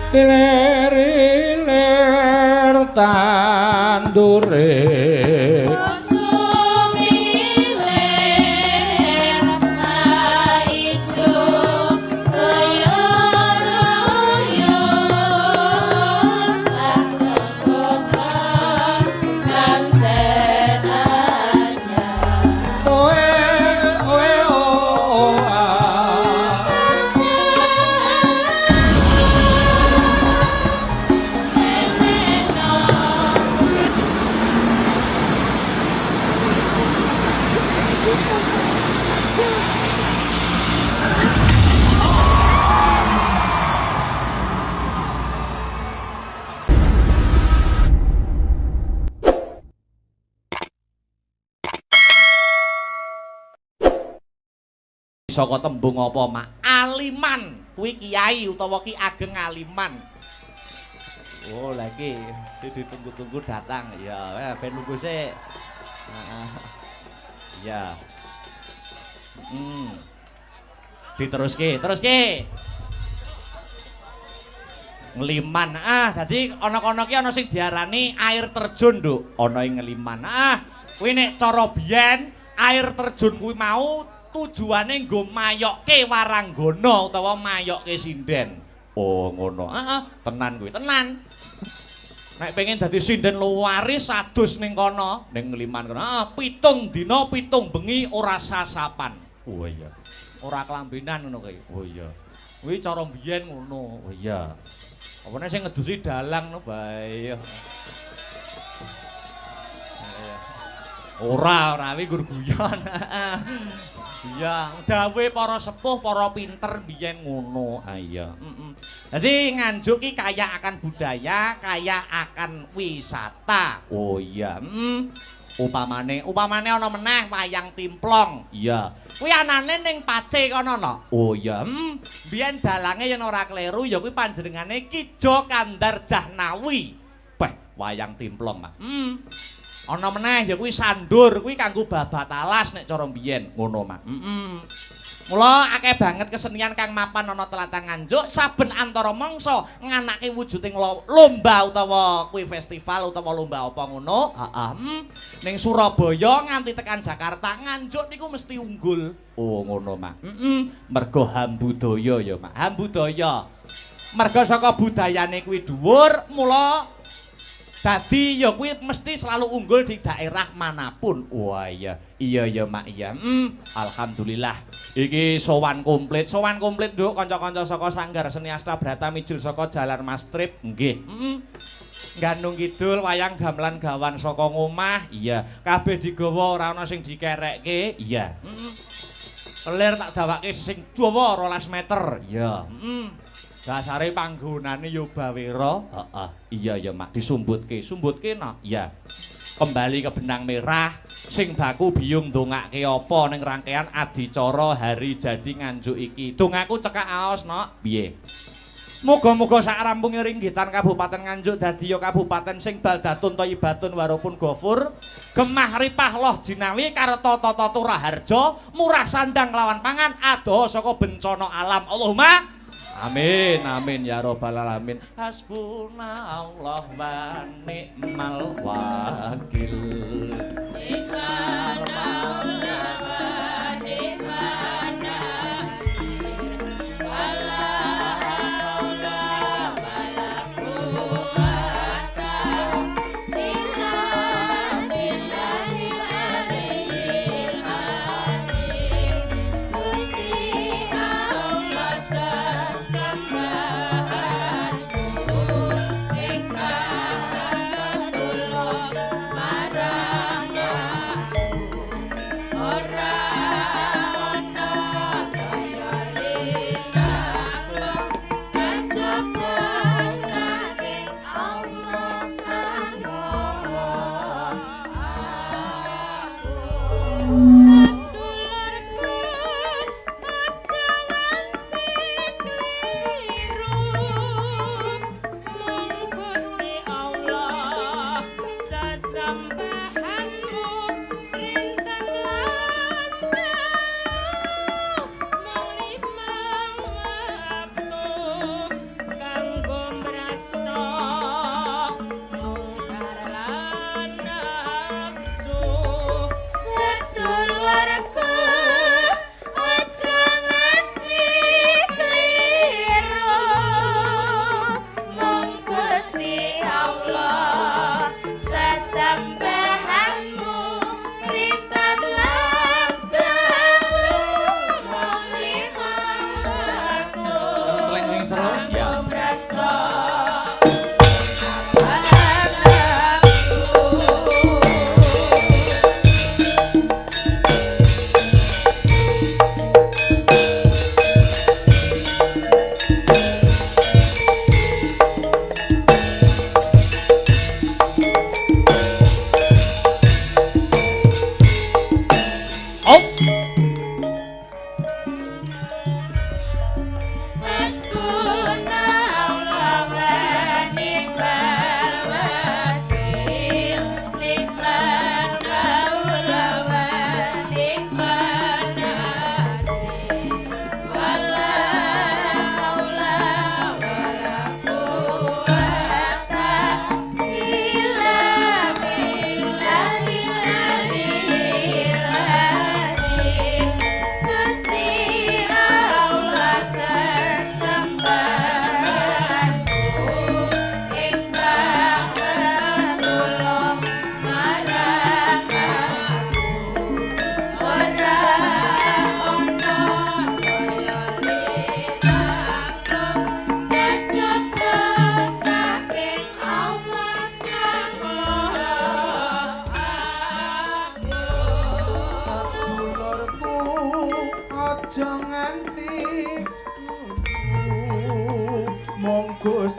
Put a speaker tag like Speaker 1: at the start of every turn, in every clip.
Speaker 1: Klerilir tandure saka tembung apa mak aliman kuwi kiai utawa ki ageng aliman. Oh lagi ditunggu-tunggu datang ya ben nunggu sik. Ya diteruske Ngeliman dadi ana-ana ki ana sing diarani air terjun nduk ana ing Ngeliman kuwi nek cara biyen air terjun kuwi mau tujuane nggo mayokke waranggana utawa mayokke sinden. Oh ngono. Tenan kuwi, tenan. Nek pengen dadi sinden luwaris adus ning kono, ning Ngeliman kono. 7 dina 7 bengi ora sasapan. Oh iya. Ora kelambenan ngono kuwi. Oh iya. Kuwi cara biyen ngono. Oh iya. Apane sing ngedusi dalang no bae. Ora kuwi gur guyon. Iya, dawuhe para sepuh, para pinter biyen ngono. Iya. Dadi Nganjuk ki kaya akan budaya, kaya akan wisata. Oh iya. Upamane ana meneh wayang timplong. Iya. Kuwi anane ning Pace kono no. Oh iya. Biyen dalange yen ora kleru ya kuwi panjenengane Ki Jo Kandar Jahnawi. Beh, wayang timplong, Mak. Ana meneh ya kuwi sandur kuwi kanggo babat alas nek cara biyen ngono mak. Mula akeh banget kesenian kang mapan ana tlatah Nganjuk saben antara mangsa nganake wujuding lomba utawa kuwi festival utawa lomba apa ngono. Ning Surabaya nganti tekan Jakarta Nganjuk niku mesti unggul. Oh ngono mak. Mergo hambudaya ya mak. Hambudaya. Mergo saka budayane kuwi dhuwur mula dadi ya kuwi mesti selalu unggul di daerah manapun. Wah iya ya mak iya. Alhamdulillah iki sowan komplit Nduk kanca-kanca saka Sanggar Seni Astabrata mijil saka Jalan Mastrip nggih. Gandung Kidul wayang gamelan gawan saka ngomah iya. Kabeh digawa ora ana sing dikerekke iya. Kelir tak dawake sing dawa 12 meter iya. Dasare panggonane ya Bawira. Iya ya mak disumbutke no. Iya. Kembali ke benang merah sing baku biyung ndongake apa ning rangkaian adicara hari jadi Nganjuk iki. Dongaku cekak aos no. Piye? Muga-muga sak rampunge ringgitan Kabupaten Nganjuk dadi ya kabupaten sing baldatun thayyibatun warupun ghafur. Gemah ripah loh jinawi kareta tata turaharja murah sandang lawan pangan adoh saka bencana alam. Allahumma amin amin ya robbal alamin. Hasbunallah wa ni'mal wakil. Ni'mal maula wa ni'man nasir. Wala haula wala quwwata illa billahil aliyyil azim. Gusti Allah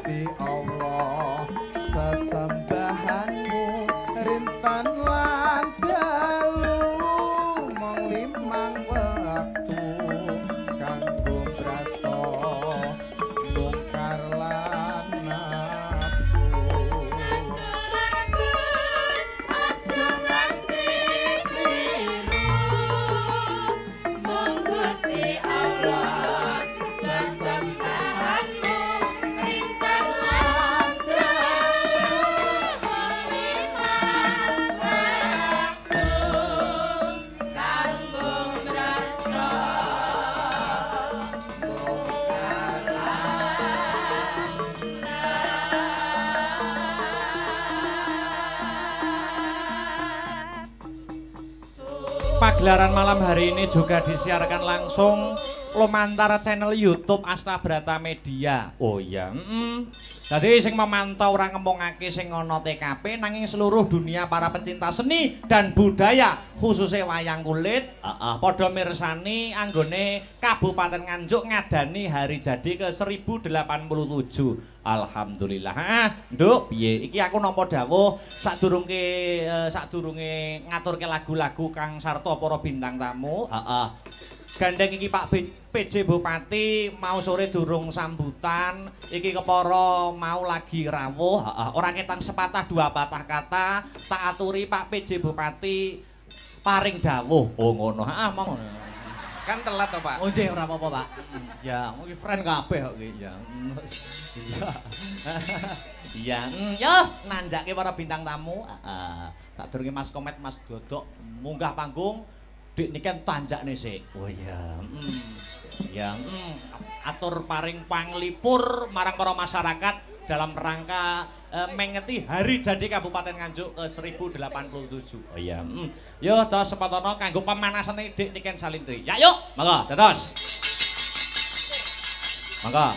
Speaker 2: Gusti Allah sesembahanmu rintan lan dalu mong limang wektu kanggo brasta mungkar lan nafsu
Speaker 3: aja nganti kliru mong Gusti Allah sesembahanmu rintan lan dalu limang waktu kanggo brasta mungkar
Speaker 1: Pagelaran malam hari ini juga disiarkan langsung lumantar channel YouTube Asta Brata Media. Oh iya, Jadi sing memantau ora ngomongake sing ana TKP nanging seluruh dunia para pecinta seni dan budaya khususnya wayang kulit padha mirsani anggone Kabupaten Nganjuk ngadani hari jadi ke 1087. Alhamdulillah. Nduk, piye? Iki aku nampa dawuh sadurunge ngaturke lagu-lagu kang sarta para bintang tamu. Gandeng iki Pak PJ Bupati mau sore durung sambutan. Iki kepara mau lagi rawuh. Ora ketang sepatah dua patah kata. Tak aturi Pak PJ Bupati paring dawuh. Oh ngono. Monggo.
Speaker 4: Kan telat toh, Pak?
Speaker 1: Oh nggih ora apa-apa, Pak. Ya, iki friend kabeh kok iki ya. Iya. Iya, yo nanjake para bintang tamu. Tak durunge Mas Komet, Mas Dodok munggah panggung. Dik niki tanjakne sik. Oh iya. Ya, atur paring panglipur marang para masyarakat dalam rangka mengeti hari jadi Kabupaten Nganjuk ke 1087. Oh iya. Yo dos sepatono kanggo pemanasane Dik Niken Salintri. Ya yuk, monggo dados. Monggo.
Speaker 3: Ah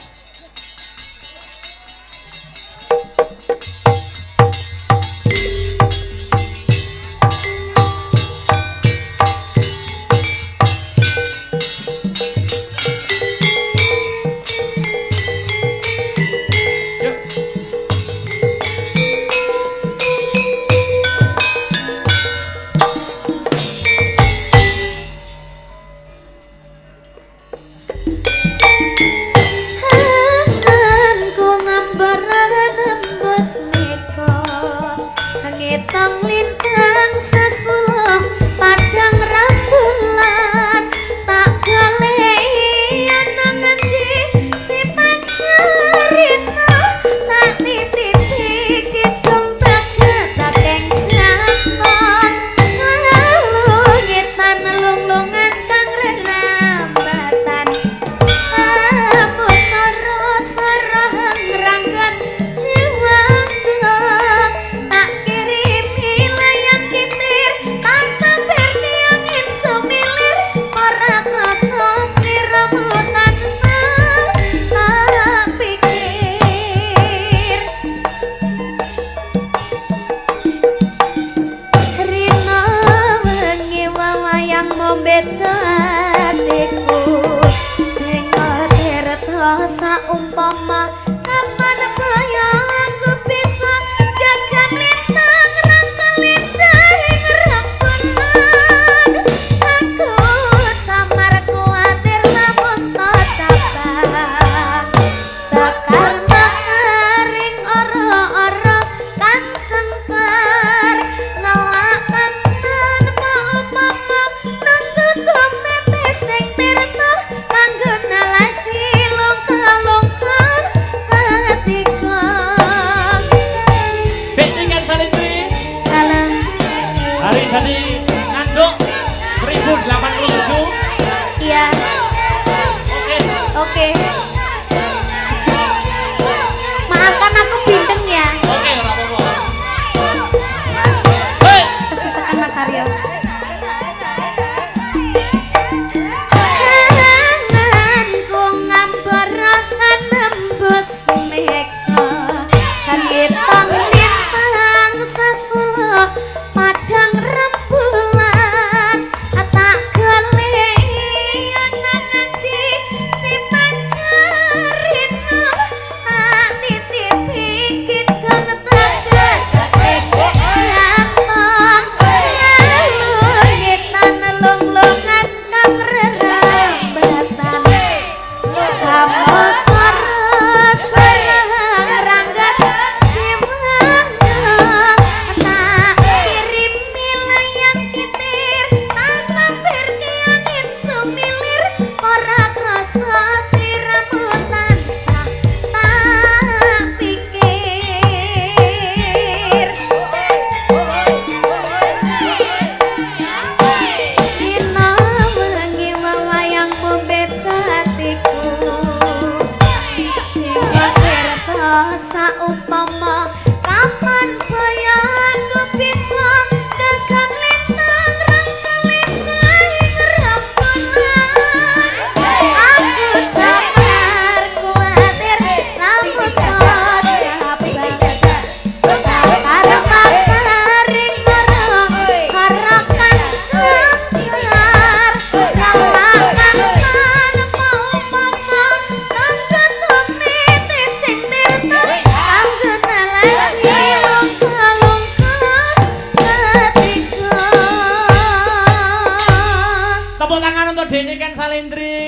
Speaker 5: saumpama kapan bayan ku bisa gegam lintang rangkelintang rembulan aku sabar kuatir lamun tot sabar arep maring marang harakan sangar ngalangan mau mama nangga tumiti sing tirta anggene lesi longkalongkan ketika
Speaker 1: Tepuk tangan untuk Deni Ken Salindri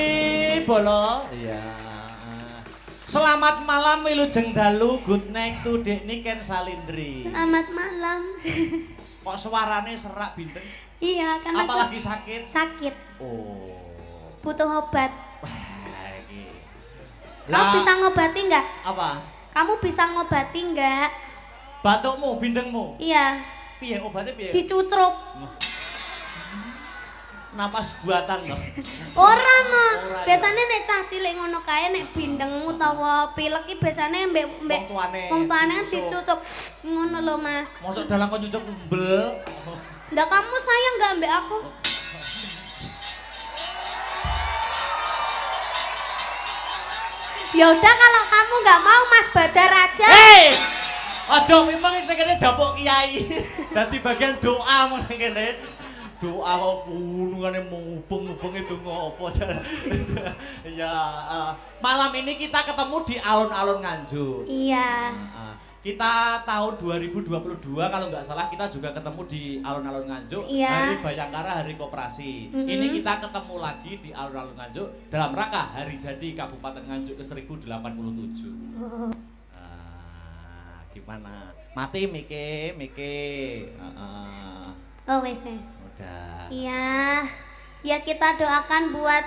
Speaker 1: Bolo. Iya. Selamat malam Wilujeng Dalu, good night to Deni Ken Salindri.
Speaker 5: Selamat malam.
Speaker 1: Kok suarane serak bintang?
Speaker 5: Iya, karena aku
Speaker 1: Apalagi sakit?
Speaker 5: sakit,
Speaker 1: Oh.
Speaker 5: butuh obat.
Speaker 1: Wah, iki.
Speaker 5: Kamu bisa ngobati nggak?
Speaker 1: Apa?
Speaker 5: Kamu bisa ngobati nggak?
Speaker 1: Batukmu, bindengmu.
Speaker 5: Iya,
Speaker 1: Piye obatnya piye?
Speaker 5: dicucruk.
Speaker 1: Napas buatan loh.
Speaker 5: Ora no.
Speaker 1: Ora,
Speaker 5: Biasanya nek cah cilik ngono kae nek bindeng utawa pilek iki biasane mbek wong tuane kan dicucuk. Ngono lho, Mas.
Speaker 1: Masuk dalam kok nyucuk umbel.
Speaker 5: Ndak kamu sayang nggak mbek aku? Ya udah kalau kamu nggak mau Mas Badar aja.
Speaker 1: Hei! Aja memang iki kene dapuk kiai. Dadi bagian doa mengene. Doa kok punungane mubeng-mubeng itu ngopo. Ya, malam ini kita ketemu di alun-alun Nganjuk.
Speaker 5: Iya.
Speaker 1: Kita tahun 2022 kalau nggak salah kita juga ketemu di alun-alun Nganjuk,
Speaker 5: Iya.
Speaker 1: Hari Bayangkara, Hari Koperasi. Ini kita ketemu lagi di alun-alun Nganjuk dalam rangka hari jadi Kabupaten Nganjuk ke 1087. Gimana? Mati Mike.
Speaker 5: Oh wes.
Speaker 1: Udah.
Speaker 5: Iya. Ya kita doakan buat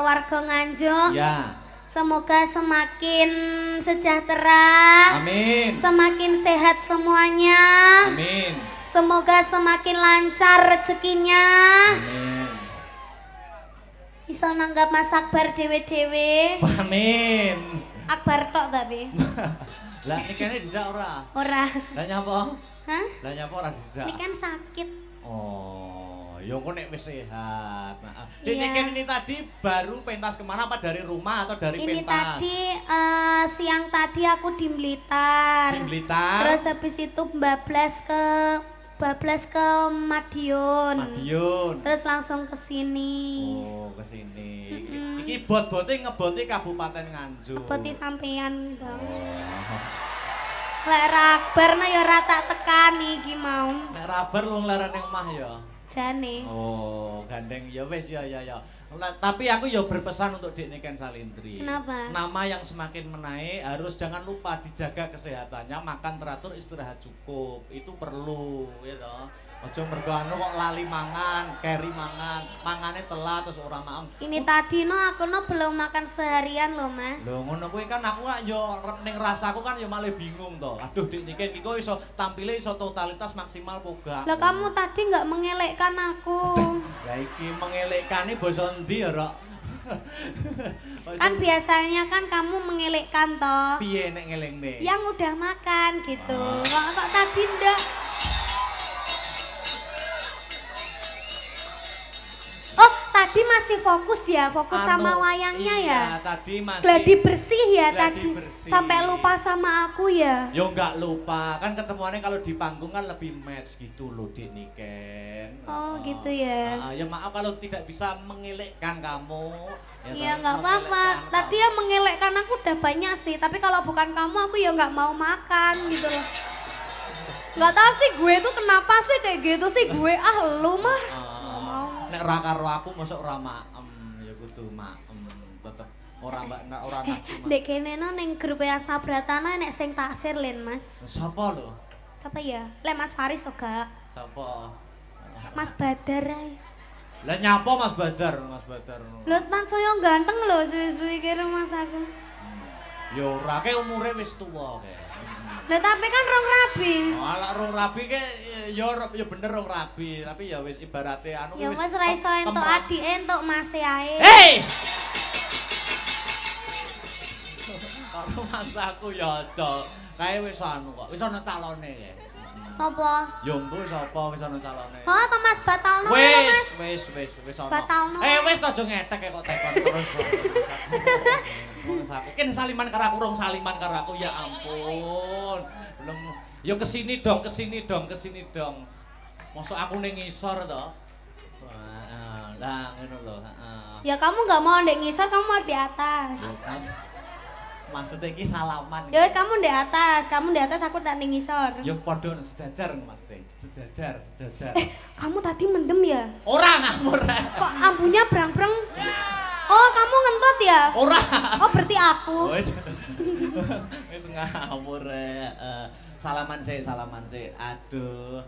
Speaker 5: warga Nganjuk.
Speaker 1: Ya.
Speaker 5: Semoga semakin sejahtera.
Speaker 1: Amin.
Speaker 5: Semakin sehat semuanya.
Speaker 1: Amin.
Speaker 5: Semoga semakin lancar rezekinya.
Speaker 1: Amin.
Speaker 5: Iso nanggap Mas Akbar dewe-dewe.
Speaker 1: Amin.
Speaker 5: Akbar tok tapi.
Speaker 1: Lah ini kayaknya dijak ora?
Speaker 5: Ora.
Speaker 1: Lah nyapa?
Speaker 5: Hah?
Speaker 1: Lah nyapa ora dijak?
Speaker 5: Ini kan sakit.
Speaker 1: Oh, ya kok nek wis sehat. Nah,
Speaker 5: Iya.
Speaker 1: Ken ini tadi baru pentas kemana apa dari rumah atau dari
Speaker 5: Ini
Speaker 1: pentas?
Speaker 5: tadi siang tadi aku di Blitar.
Speaker 1: Di Blitar.
Speaker 5: Terus habis itu bablas ke Madiun.
Speaker 1: Madiun.
Speaker 5: Terus langsung ke sini.
Speaker 1: Oh, ke sini. Iki bot-bote ngeboti Kabupaten Nganjuk.
Speaker 5: Boti sampean Bang.
Speaker 1: Oh.
Speaker 5: Lek Akbar nah ya ora tak tekani iki mau.
Speaker 1: Nek rabar lu nglarang ning omah ya.
Speaker 5: Jane.
Speaker 1: Oh, gandeng ya wis ya. Tapi aku ya berpesan untuk Dek Ken Salindri.
Speaker 5: Kenapa?
Speaker 1: Nama yang semakin menaik harus jangan lupa dijaga kesehatannya, makan teratur, istirahat cukup. Itu perlu, ya toh. Aja mergo anu kok lali mangan, keri mangan, mangane telat terus ora maem.
Speaker 5: Ini tadi aku belum makan seharian loh Mas.
Speaker 1: Lho ngono kuwi kan aku kok yo ning rasaku kan yo malah bingung to. Aduh Dik Niken iki kok iso tampile iso totalitas maksimal poga.
Speaker 5: Lah kamu tadi nggak mengelekkan aku.
Speaker 1: Lah iki mengelekane basa endi ya, Rok?
Speaker 5: Kan biasanya kan kamu mengelekkan toh.
Speaker 1: Piye nek ngelingne?
Speaker 5: Yang udah makan gitu. Kok tadi ndak? Oh, tadi masih fokus ya, fokus sama wayangnya ya.
Speaker 1: Iya, tadi masih
Speaker 5: Gladi bersih ya
Speaker 1: gladi
Speaker 5: tadi.
Speaker 1: bersih.
Speaker 5: Sampai lupa sama aku ya.
Speaker 1: Yo enggak lupa, kan ketemuannya kalau di panggung kan lebih match gitu loh Dik Niken.
Speaker 5: Oh, gitu ya.
Speaker 1: Ya maaf kalau tidak bisa mengelekkan kamu.
Speaker 5: Iya
Speaker 1: toh,
Speaker 5: nggak apa-apa.
Speaker 1: mengelekkan
Speaker 5: Tadi
Speaker 1: kamu.
Speaker 5: yang mengelekkan aku udah banyak sih. Tapi kalau bukan kamu aku ya nggak mau makan gitu loh. Nggak tahu sih gue tuh kenapa sih kayak gitu sih gue lu mah.
Speaker 1: Nek ra karo aku mosok ora maem ya kudu maem tetep ora ora nafsu.
Speaker 5: Dek kene no ning grup Yasna Bratana nek sing taksir Len Mas.
Speaker 1: Sapa lho?
Speaker 5: Siapa ya? Lek Mas Faris oga.
Speaker 1: Sapa?
Speaker 5: Mas Badar ae.
Speaker 1: Lah nyapa Mas Badar, Mas Badar.
Speaker 5: Lho tansaya ganteng lho suwi-suwi kira Mas aku.
Speaker 1: Ya ora ke umure wis tuwa ke.
Speaker 5: Lho tapi kan rong rabi.
Speaker 1: Ala rong rabi ke ya bener rong rabi, tapi ya wis ibarate anu
Speaker 5: Ya wis ra iso entuk adike entuk mase ae.
Speaker 1: Hei! karo mas aku ya aja. Kae wis anu kok, wis ana calone kae.
Speaker 5: Sapa?
Speaker 1: Yo engko sapa wis ana calone.
Speaker 5: Oh, to Mas batalno lho Mas.
Speaker 1: Wis ana.
Speaker 5: Batalno.
Speaker 1: Wis aja ngetek kok tekon terus. Mas aku ken saliman karo aku rong saliman karo aku ya ampun. Belum yo kesini dong. Mosok aku ning ngisor to. Lah ngono lho, heeh.
Speaker 5: Ya kamu nggak mau ndek ngisor, kamu mau di atas.
Speaker 1: Maksudnya iki salaman.
Speaker 5: Ya wis kamu di atas, aku tak ning ngisor.
Speaker 1: Ya padha sejajar maksudnya. Sejajar.
Speaker 5: Kamu tadi mendem ya?
Speaker 1: Ora ngamur.
Speaker 5: Kok ambunya brang-brang? Oh, kamu ngentut ya?
Speaker 1: Ora.
Speaker 5: Oh, berarti aku.
Speaker 1: Wis ngawur salaman sih. Aduh.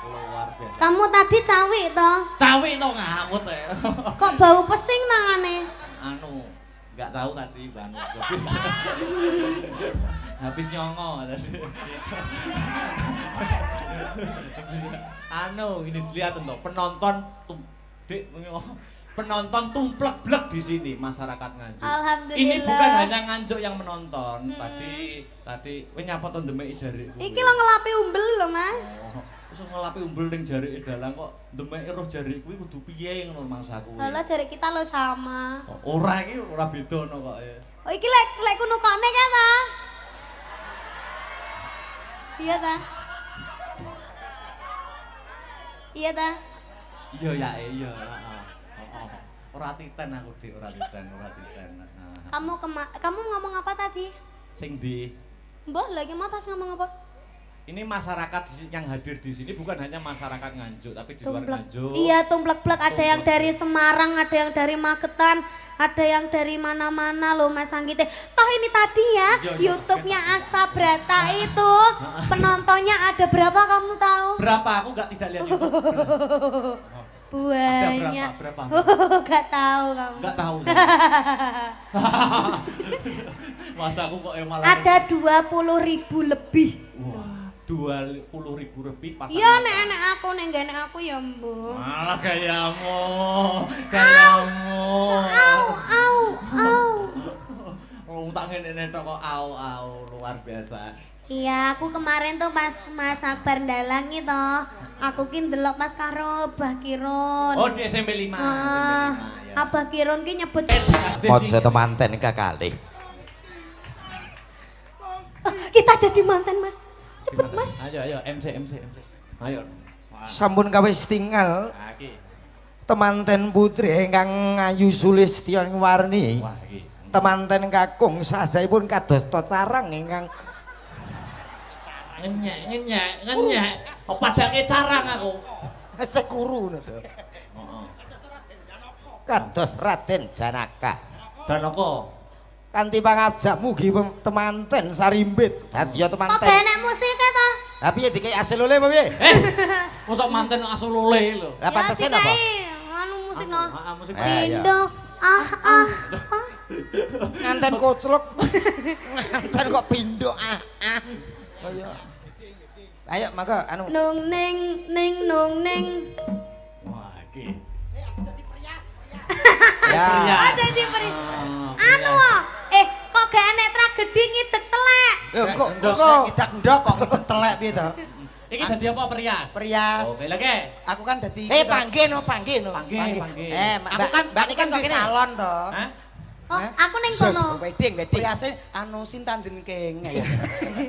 Speaker 1: Luar biasa.
Speaker 5: Kamu tadi cawik toh?
Speaker 1: Cawik to ngamut
Speaker 5: Kok bau pesing tangane?
Speaker 1: Anu, enggak tahu tadi Bang. Habis nyongo tadi. Anu, ini lihat tuh penonton penonton tumplek-blek di sini masyarakat Nganjuk.
Speaker 5: Alhamdulillah.
Speaker 1: Ini bukan hanya Nganjuk yang menonton. Tadi kowe nyapa to ndemeki jari.
Speaker 5: Iki lo ngelapi umbel lho, Mas.
Speaker 1: Oh, terus ngelapi umbel ning jarike dalang kok ndemeki roh jari kuwi kudu piye ngono maksudku.
Speaker 5: Lah jari kita lo sama.
Speaker 1: Oh, ora iki ora bedono kok ya.
Speaker 5: Oh, iki lek kuno kone kan ta? Iya ta? Iya ta?
Speaker 1: Iya ya, iya. Ora titen aku Dik, ora titen.
Speaker 5: Kamu ngomong apa tadi?
Speaker 1: Sing ndi?
Speaker 5: Mbah lagi mau tas ngomong apa?
Speaker 1: Ini masyarakat yang hadir di sini bukan hanya masyarakat Nganjuk, tapi di luar Nganjuk.
Speaker 5: Iya, tumplek-plek ada yang dari Semarang, ada yang dari Magetan, ada yang dari mana-mana loh Mas Anggite. Toh ini tadi ya, YouTube-nya Asta Brata itu penontonnya ada berapa kamu tahu?
Speaker 1: Berapa? Aku tidak lihat itu.
Speaker 5: Banyak.
Speaker 1: Ada berapa?
Speaker 5: Gak tahu kamu.
Speaker 1: Enggak tahu. Masa aku kok malah
Speaker 5: Ada 20.000 lebih.
Speaker 1: Wah, 20.000 lebih pas.
Speaker 5: Iya nek aku ya Mbok.
Speaker 1: Malah gayamu.
Speaker 5: Au.
Speaker 1: Oh, tak ngene tok kok au luar biasa.
Speaker 5: Iya, aku kemarin tuh pas Mas Akbar ndalang itu, aku ki ndelok pas karo Abah Kirun.
Speaker 1: Oh, di SMP 5.
Speaker 5: Ah, Abah Kirun ki nyebut
Speaker 2: Mojo temanten kekalih.
Speaker 5: kita jadi mantan Mas. Cepet Mas.
Speaker 1: Ayo MC. Ayo.
Speaker 2: Sampun kawis tinggal
Speaker 1: Iki.
Speaker 2: temanten putri ingkang Ayu Sulistiawarni.
Speaker 1: Wah, iki.
Speaker 2: Temanten kakung sajaipun kados to carang ingkang
Speaker 1: Ngenyek. Oh, padake carang aku.
Speaker 2: wis kuru ngono to.
Speaker 1: Heeh.
Speaker 2: Kados Raden Janaka.
Speaker 1: Janaka.
Speaker 2: Kanthi pangajak mugi temanten sarimbit dadi
Speaker 5: Kok
Speaker 2: temanten.
Speaker 5: gak enek musik to?
Speaker 2: Lah piye dikei asil oleh apa piye?
Speaker 1: Mosok manten asal lole lho.
Speaker 2: Lah pantesen apa?
Speaker 5: Anu musik no.
Speaker 1: Heeh, musik.
Speaker 5: Pindo
Speaker 2: Nganten koclok. Nganten kok pindho Kaya. Ayo mangga anu.
Speaker 5: Nung ning nung ning.
Speaker 1: Wah, iki.
Speaker 2: Ya.
Speaker 5: Oh jadi anu kok gak enek tragedi ngidek telek.
Speaker 2: Lho kok kidak ndok kok ngedek telek piye to?
Speaker 1: Iki dadi apa perias?
Speaker 2: Perias.
Speaker 1: Oke, lagi.
Speaker 2: Aku kan dadi panggih no.
Speaker 1: Panggih.
Speaker 2: Aku kan mbak ini kan kok kene salon to.
Speaker 1: Hah?
Speaker 5: Oh, aku ning kono.
Speaker 2: Wedding. Periase anu sinten jeneng ya.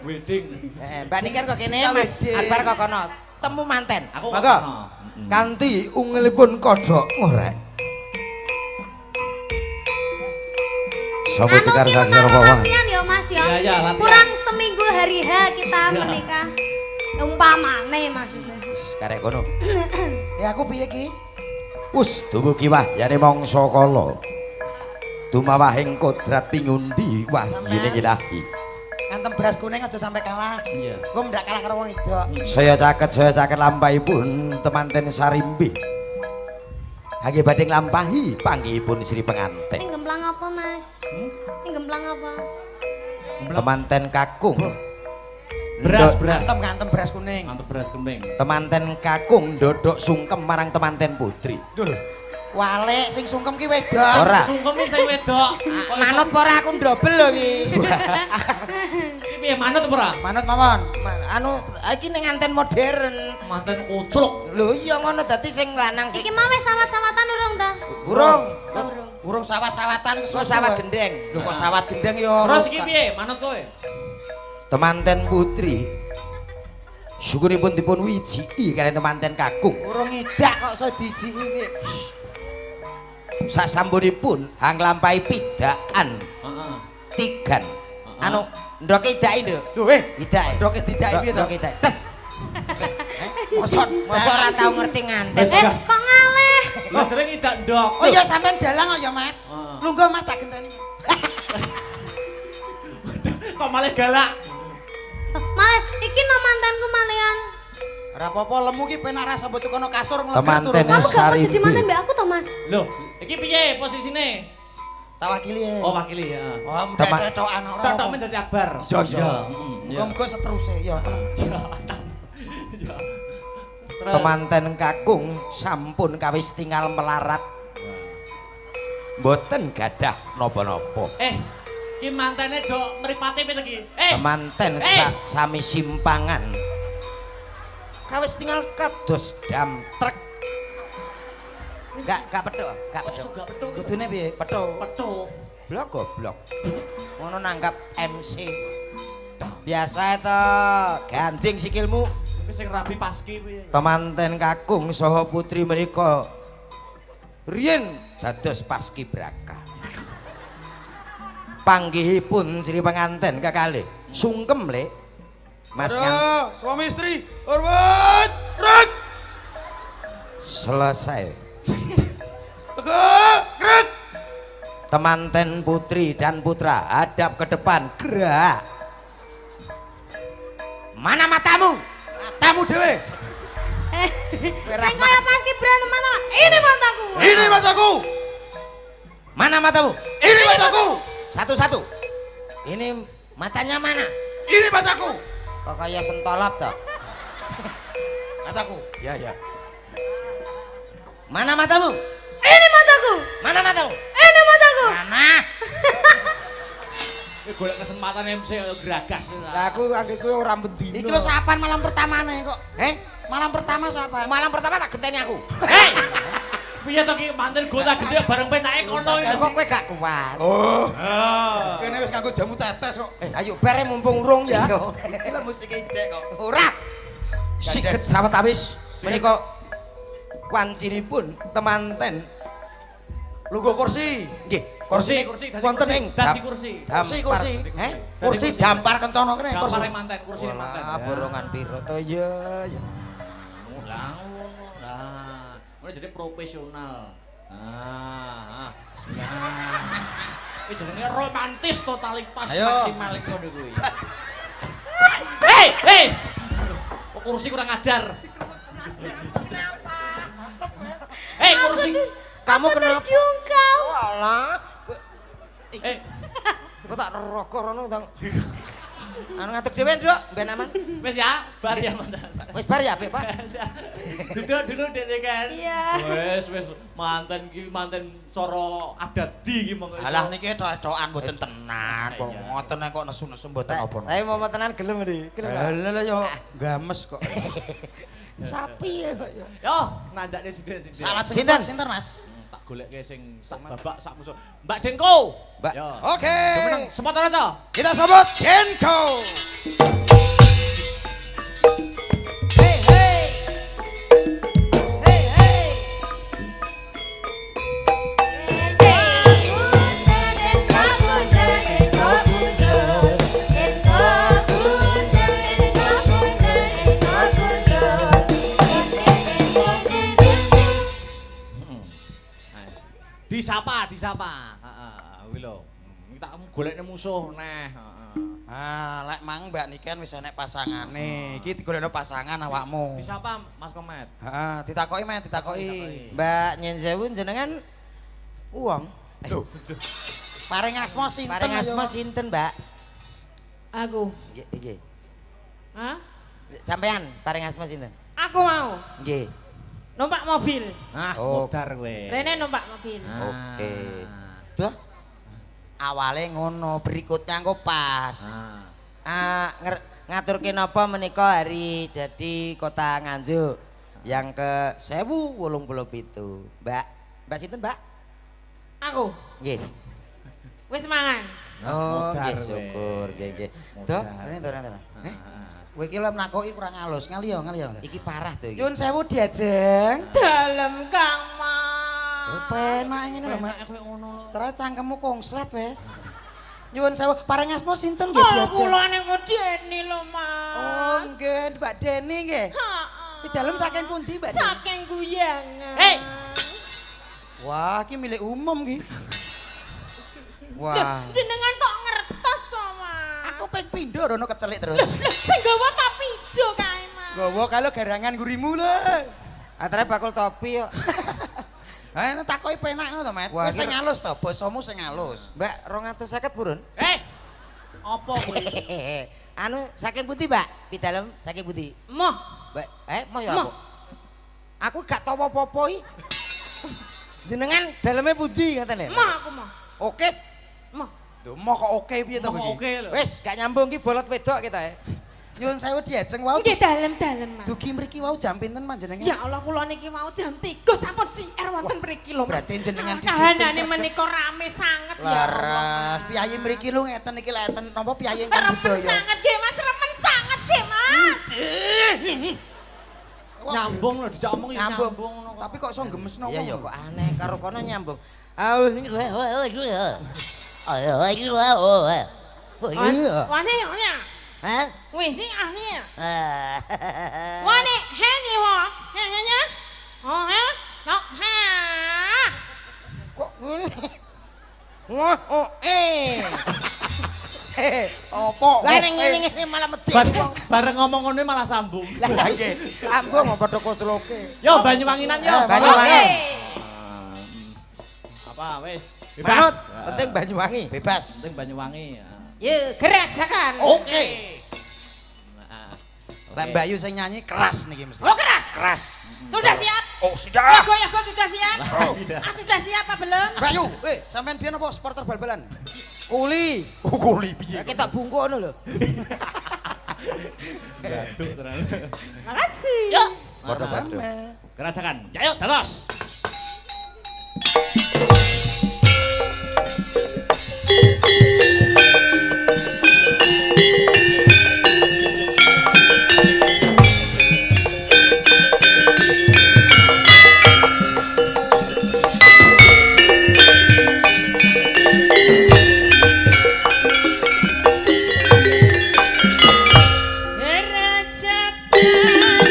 Speaker 1: Wedding.
Speaker 2: Mbak ini kan kok kene Mas Akbar kok kono. Temu manten.
Speaker 1: Aku
Speaker 2: Monggo.
Speaker 1: kono.
Speaker 2: Kanthi ungelipun kodhok ngorek. Sopo cekar karo bawah.
Speaker 5: Latihan ya Mas ya.
Speaker 1: Iya, latihan.
Speaker 5: Kurang seminggu hari H kita menikah. Umpamane maksudnya.
Speaker 2: Wis karek kono. Aku piye ki? Wus dumugi wahyane mangsa kala. Dumawahing kodrat pingundi wahyine ilahi. Ngantem beras kuning aja sampai kalah.
Speaker 1: Iya.
Speaker 2: Engko ndak kalah karo wong wedok. Saya caket lampahipun temanten sarimbi. Hage badhe nglampahi panggihipun Sri pengantin.
Speaker 5: Ini gemplang apa Mas? Ini gemplang apa?
Speaker 2: Temanten kakung.
Speaker 1: Beras.
Speaker 2: Ngantem beras kuning.
Speaker 1: Mantep beras kembing.
Speaker 2: Temanten kakung ndodok sungkem marang temanten putri. Dul.
Speaker 6: Walik sing sungkem ki wedok.
Speaker 2: Ora.
Speaker 1: Sungkeme sing wedok.
Speaker 6: Manut apa ora aku ndobel lho ki.
Speaker 1: Iki piye manut apa ora?
Speaker 6: Manut mawon. Anu iki ning nganten modern.
Speaker 1: Manten kucluk.
Speaker 6: Lho iya ngono dadi sing lanang sing
Speaker 5: Iki mau wis sawat-sawatan urung ta?
Speaker 6: burung.
Speaker 5: Urung.
Speaker 6: Burung sawat-sawatan
Speaker 2: Kok sawat gendeng.
Speaker 6: Lho kok sawat gendeng ya.
Speaker 1: Terus iki piye manut kowe?
Speaker 2: Temanten putri syukuripun dipun wijiki kalian temanten kakung.
Speaker 6: Urung idak kok iso dijiki ki.
Speaker 2: Sasampunipun nglampahi pidaan
Speaker 1: Heeh.
Speaker 2: tigan. Anu ndoke idake lho.
Speaker 6: Lho
Speaker 2: Idake.
Speaker 6: ndoke didaki piye to?
Speaker 2: Ndoke idake. Tes.
Speaker 6: Mosok ora tau ngerti nganten.
Speaker 5: Kok ngaleh?
Speaker 1: Lah jeneng idak ndok.
Speaker 6: Oh iya sampean dalang kok ya Mas.
Speaker 1: Heeh.
Speaker 6: Lungguh Mas tak genteni.
Speaker 1: Kok malah galak.
Speaker 5: Malah iki no mantanku malian.
Speaker 6: Ora apa-apa lemu ki penak rasa mbok tukono kasur nglegat
Speaker 2: Temanten
Speaker 5: Kamu gak mau
Speaker 2: Sari
Speaker 5: jadi mantan mbak aku toh Mas?
Speaker 1: Loh, iki piye posisine?
Speaker 6: Tak wakili ya.
Speaker 1: Oh, wakili ya.
Speaker 6: Oh,
Speaker 2: Teman-
Speaker 6: mudhek-mudhekan ora.
Speaker 1: Tok men dadi akbar.
Speaker 6: Iya, iya.
Speaker 1: Ya.
Speaker 6: Muga-muga seterusnya ya.
Speaker 1: Ya. Ya. Terus
Speaker 2: temanten kakung sampun kawis tinggal melarat. Mboten gadah napa-napa.
Speaker 1: ki mantene do mripate pinten iki?
Speaker 2: Temanten sami simpangan. Kawis tinggal kados dam trek. Gak petuk, gak petuk.
Speaker 1: Gak petuk.
Speaker 6: Kudune piye? Petuk.
Speaker 1: Petuk.
Speaker 2: Blok goblok. Ngono nanggap MC. Biasa to, ganjing sikilmu.
Speaker 1: Wis sing rabi paski piye?
Speaker 2: Temanten kakung saha putri menika riyen dados paskibraka. Panggihipun Sri penganten kekalih sungkem le. Mas kan
Speaker 6: suami istri, hormat, rek.
Speaker 2: selesai.
Speaker 6: Tegak, rek.
Speaker 2: Temanten putri dan putra hadap ke depan, gerak. Mana matamu?
Speaker 6: Matamu dhewe.
Speaker 5: Sing kaya pas kibran mata. Ini mataku.
Speaker 6: Ini mataku.
Speaker 2: Mana matamu?
Speaker 6: Ini mataku.
Speaker 2: Satu-satu. Ini matanya mana?
Speaker 6: Ini mataku.
Speaker 2: Kok kayak sentolop toh?
Speaker 6: Mataku.
Speaker 2: Ya ya. Mana matamu?
Speaker 5: Ini mataku.
Speaker 2: Mana matamu?
Speaker 5: Ini mataku.
Speaker 2: Mana?
Speaker 1: Golek kesempatan MC geragas.
Speaker 6: Aku anggitku ora bendino.
Speaker 2: Iki lho
Speaker 6: sapan malam pertamane kok. Malam pertama sapa?
Speaker 2: Malam pertama tak genteni aku.
Speaker 1: Hei! Piye to ki manten gota gede bareng penake kono iki.
Speaker 2: Kok kowe gak kuat?
Speaker 6: Oh,
Speaker 1: Ah.
Speaker 6: kene wis nganggo jamu tetes kok.
Speaker 2: Ayo bare mumpung urung ya.
Speaker 6: Iki lho musik ijek kok.
Speaker 2: Ora. Siget sawet awis menika wancinipun temanten.
Speaker 6: Lungguh kursi.
Speaker 2: Nggih,
Speaker 1: Kursi, dadi
Speaker 2: wonten ing
Speaker 1: dadi kursi.
Speaker 6: Kursi.
Speaker 2: Kursi dampar kencana kene kursi.
Speaker 1: Dampare manten, kursi manten.
Speaker 2: Wah, borongan piro to ya.
Speaker 1: Lah ngono lah. Mulai jadi profesional. Ah. Ini jenenge romantis totalitas
Speaker 6: Ayo.
Speaker 1: maksimal iku kuwi. Hei! Kok kursi kurang ajar. Hei, kursi.
Speaker 2: Kamu kenapa?
Speaker 5: Terjungkal.
Speaker 2: Walah.
Speaker 1: Kok
Speaker 2: tak rokok rono tang. Anu ngantuk dhewe, Nduk, ben aman.
Speaker 1: wis ya, bar ya mantan.
Speaker 2: Wis bar ya, Pak.
Speaker 1: Duduk dek kan.
Speaker 5: Iya.
Speaker 1: Wis mantan ki mantan cara adat di ki monggo.
Speaker 6: Alah niki tok-tokan mboten tenan. Kok ngoten kok nesu-nesu mboten apa-apa.
Speaker 2: Tapi mau tenan gelem ndi? Gelem.
Speaker 6: Lah yo games kok.
Speaker 2: Sapi ya kok ya.
Speaker 1: Yo, nanjakne sithik.
Speaker 6: Salat
Speaker 2: Sinten?
Speaker 6: sinten Mas?
Speaker 1: Tak goleke sing sak babak sak musuh. Mbak Denko.
Speaker 2: Mbak.
Speaker 1: Yo.
Speaker 6: Oke.
Speaker 1: Jumeneng sempat aja.
Speaker 6: Kita sambut Genko.
Speaker 1: Disapa. Heeh, kuwi lho. Tak golekne musuh neh.
Speaker 6: Ah, lek mang Mbak Niken wis enek pasangane. Iki digolekno pasangan awakmu.
Speaker 1: Disapa Mas Komet.
Speaker 6: Heeh, ditakoki men, ditakoki.
Speaker 2: Mbak Nyen Sewu jenengan uang.
Speaker 6: Lho. Paring asma sinten?
Speaker 2: Paring asma sinten, Mbak?
Speaker 5: Aku.
Speaker 2: Nggih,
Speaker 5: Hah?
Speaker 2: Sampean paring asma sinten?
Speaker 5: Aku mau.
Speaker 2: Nggih.
Speaker 3: Numpak mobil.
Speaker 1: Ah,
Speaker 2: Oh.
Speaker 1: modar kowe.
Speaker 3: Rene numpak mobil.
Speaker 2: Oke. Duh. Awale ngono, berikutnya engko pas. Ngaturke napa menika hari jadi Kota Nganjuk yang ke 1087. Mbak sinten, Mbak?
Speaker 3: Aku
Speaker 2: Nggih.
Speaker 3: wis mangan.
Speaker 2: Oh,
Speaker 1: modar
Speaker 2: nggih
Speaker 1: kowe.
Speaker 2: syukur, nggih. Duh, rene. Kowe iki lem nakoki kurang halus, ngaliyo. Iki parah to iki. Nyuwun sewu diajeng.
Speaker 3: Dalem Kang Mas.
Speaker 2: Oh, penak ngene lho, Mak. Terus cangkemmu konslet wae. Nyuwun sewu, pareng asma sinten nggih
Speaker 3: Oh,
Speaker 2: diajeng?
Speaker 3: kula niku Deni lho, Mas.
Speaker 2: Oh, nggih, Mbak Deni nggih.
Speaker 3: Heeh.
Speaker 2: Di dalem saking pundi, Mbak Deni?
Speaker 3: Saking Guyangan.
Speaker 2: Wah, iki milik umum iki. Wah.
Speaker 3: Jenengan kok ngertos to, Mas?
Speaker 2: Aku ping pindho rono kecelik terus.
Speaker 3: Sing gawa topi ijo kae, Mas.
Speaker 2: Gowo kalau garangan gurimu lho. Antara bakul topi kok. Ha nek takoki penak ngono to, Met. Wis sing halus to, basamu sing halus. Mbak 250 purun.
Speaker 1: Apa kowe?
Speaker 2: Anu saking pundi, Mbak? Pidalem saking pundi?
Speaker 3: Moh.
Speaker 2: Mbak, mau ya apa? Aku gak tau apa-apa iki. Jenengan daleme pundi ngaten lho?
Speaker 3: Moh aku moh.
Speaker 2: Oke.
Speaker 3: Moh.
Speaker 2: Duh, mau kok oke piye to
Speaker 1: Mau
Speaker 2: iki?
Speaker 1: oke lho.
Speaker 2: Wis gak nyambung iki bolot wedok kita ya. Nyuwun sewu diajeng wau.
Speaker 3: Nggih dalem-dalem, Mas.
Speaker 2: Dugi mriki wau jam pinten panjenengan?
Speaker 3: Ya Allah, kula niki mau jam 3 sampun JR wonten mriki lho, Mas.
Speaker 2: Berarti jenengan
Speaker 3: kahanane
Speaker 2: disiplin
Speaker 3: menika rame sanget ya
Speaker 2: Laras,
Speaker 3: Allah.
Speaker 2: piyayi mriki lu ngeten iki leten napa piyayi ingkang
Speaker 3: Remen
Speaker 2: budaya.
Speaker 3: sanget nggih, Mas. Remen sanget nggih, Mas.
Speaker 1: Nyambung lho dijak omong ya
Speaker 2: Nyambung.
Speaker 1: nyambung ngono kok.
Speaker 2: Tapi kok iso gemesno
Speaker 6: Iya
Speaker 2: wong?
Speaker 6: ya kok aneh karo kono nyambung. Ayo ini gue. Ayo lagi gue.
Speaker 3: Wane ya.
Speaker 6: Hah?
Speaker 3: Wis sing ahli ya. Wane hene ho. Hene. Oh, ha. Nok ha.
Speaker 2: Kok Wah, oh opo?
Speaker 6: Lah ngene malah medhi wong.
Speaker 1: Bareng ngomong ngono malah sambung.
Speaker 2: Lah nggih, sambung apa padha kocloke.
Speaker 1: Yo Banyuwanginan yo.
Speaker 2: Banyuwangi.
Speaker 1: Apa wis?
Speaker 2: Manut, penting Banyuwangi, bebas.
Speaker 1: Penting Banyuwangi.
Speaker 3: Yo, gerajakan.
Speaker 2: Oke.
Speaker 1: Nah,
Speaker 2: Lah Mbak Yu sing nyanyi keras niki mesti.
Speaker 3: Oh, keras.
Speaker 2: Keras.
Speaker 3: Sudah siap?
Speaker 2: Oh, sudah.
Speaker 3: Yago sudah siap? Sudah siap apa belum?
Speaker 2: Mbak Yu, sampean biyen apa supporter bal-balan? Kuli. Oh, kuli piye? Kita bungkuk ngono lho.
Speaker 1: Gaduk terus.
Speaker 3: Makasih.
Speaker 1: Yuk.
Speaker 2: Padha sampe.
Speaker 1: Gerasakan. Ayo dalos.
Speaker 3: Gerajakan.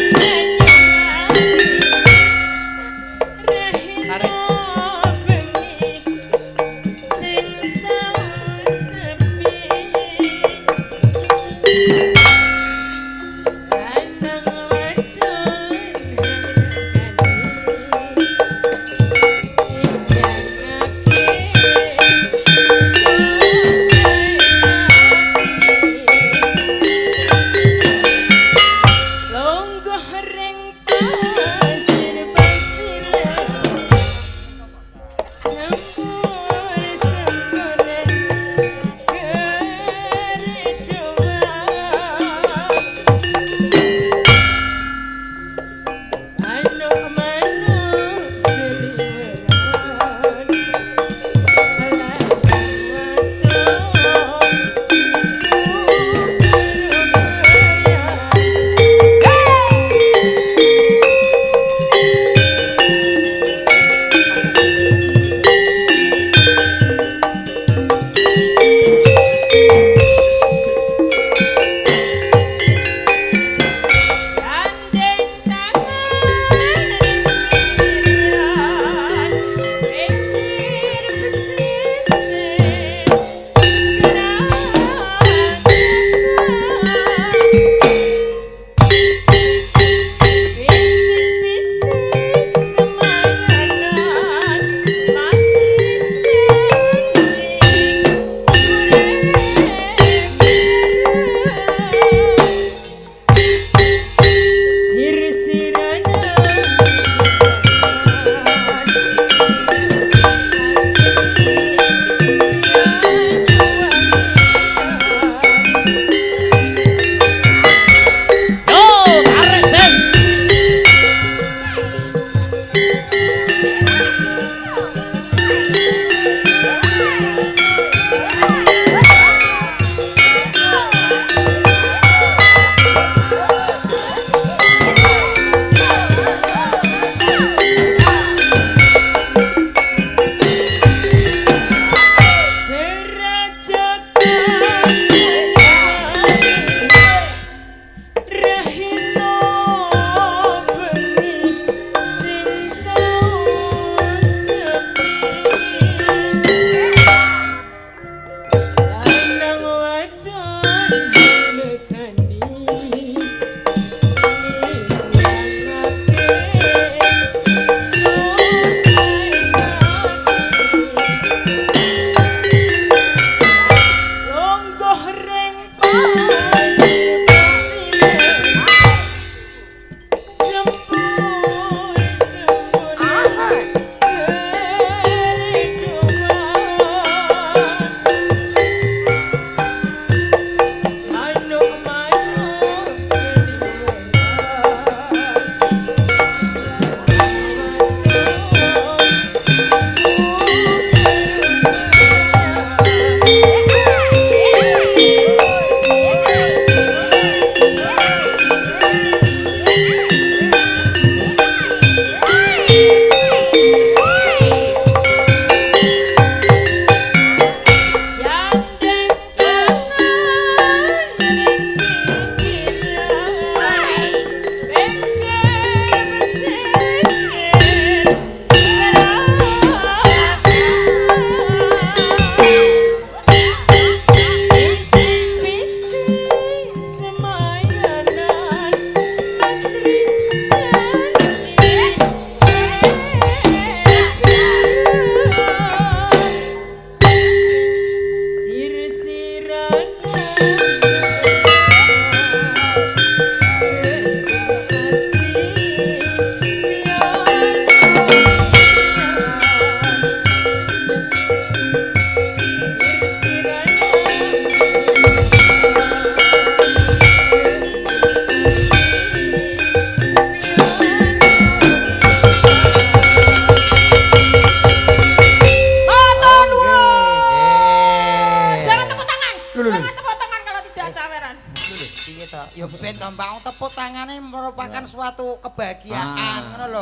Speaker 6: to, Mbak. Tepuk tangane merupakan suatu kebahagiaan ngono lho,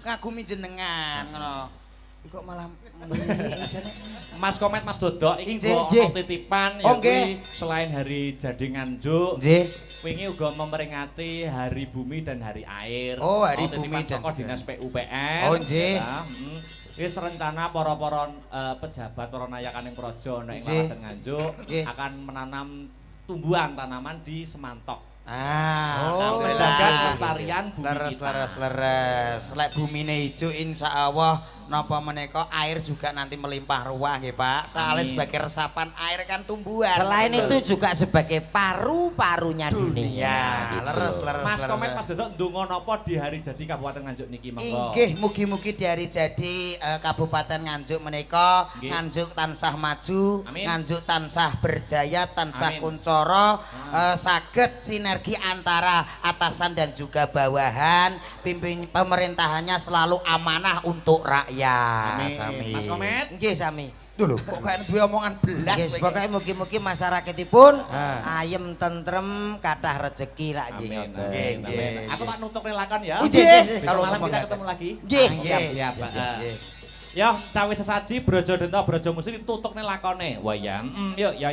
Speaker 6: ngagumi jenengan ngono. Kok malah
Speaker 1: Mas Komet, Mas Dodok iki
Speaker 6: Nggih,
Speaker 1: kok
Speaker 6: nggih.
Speaker 1: ono titipan
Speaker 6: Oh,
Speaker 1: ya kuwi
Speaker 6: nggih.
Speaker 1: selain hari jadi nganjuk.
Speaker 6: Nggih.
Speaker 1: Wingi uga memperingati Hari Bumi dan Hari Air.
Speaker 6: Oh, Hari
Speaker 1: Ono
Speaker 6: Bumi
Speaker 1: titipan
Speaker 6: dan
Speaker 1: saka
Speaker 6: juga.
Speaker 1: Dinas PUPR.
Speaker 6: Oh, nggih.
Speaker 1: Ya, wis rencana para-para pejabat para nayakaning praja nek ing
Speaker 6: Nggih.
Speaker 1: Kalaten Nganjuk
Speaker 6: Nggih.
Speaker 1: akan menanam tumbuhan tanaman di Semantok.
Speaker 6: Oh,
Speaker 1: menjaga kelestarian bumi
Speaker 6: leres,
Speaker 1: kita.
Speaker 6: leres. Lek bumine ijo insyaallah napa menika air juga nanti melimpah ruah nggih Pak. Soalnya
Speaker 1: Amin.
Speaker 6: sebagai resapan air kan tumbuhan.
Speaker 2: Selain itu juga sebagai paru-parunya dunia.
Speaker 6: dunia. Leres.
Speaker 1: Mas Komet, Mas Dodok ndonga napa di hari jadi Kabupaten Nganjuk niki monggo?
Speaker 6: Inggih, mugi-mugi di hari jadi Kabupaten Nganjuk menika
Speaker 1: Nggih.
Speaker 6: Nganjuk tansah maju,
Speaker 1: Amin.
Speaker 6: Nganjuk tansah berjaya, tansah
Speaker 1: Amin.
Speaker 6: kuncoro, saged sinergi antara atasan dan juga bawahan, pimpin pemerintahannya selalu amanah untuk rakyat.
Speaker 1: Amin. Mas Komet?
Speaker 2: Nggih sami.
Speaker 6: Dulu, kok kayak duwe omongan belas.
Speaker 2: Nggih,
Speaker 6: kowe iki?
Speaker 2: pokoke mugi-mugi masyarakatipun
Speaker 6: Ah.
Speaker 2: ayem tentrem kathah rezeki lak nggih
Speaker 1: Amin,
Speaker 2: ngoten.
Speaker 1: amin,
Speaker 6: nggih.
Speaker 1: amin. Aku tak nutup relakan ya.
Speaker 2: Nggih,
Speaker 1: Kalau
Speaker 6: kalau
Speaker 1: malam
Speaker 6: semua
Speaker 1: kita
Speaker 6: nggak
Speaker 1: ketemu lagi.
Speaker 2: Nggih,
Speaker 6: Siap,
Speaker 1: siap.
Speaker 6: Nggih.
Speaker 1: Yo, cawe sesaji Brojo Denta Brojo Musik tutuk nih lakone. Wayang. Yuk, ya.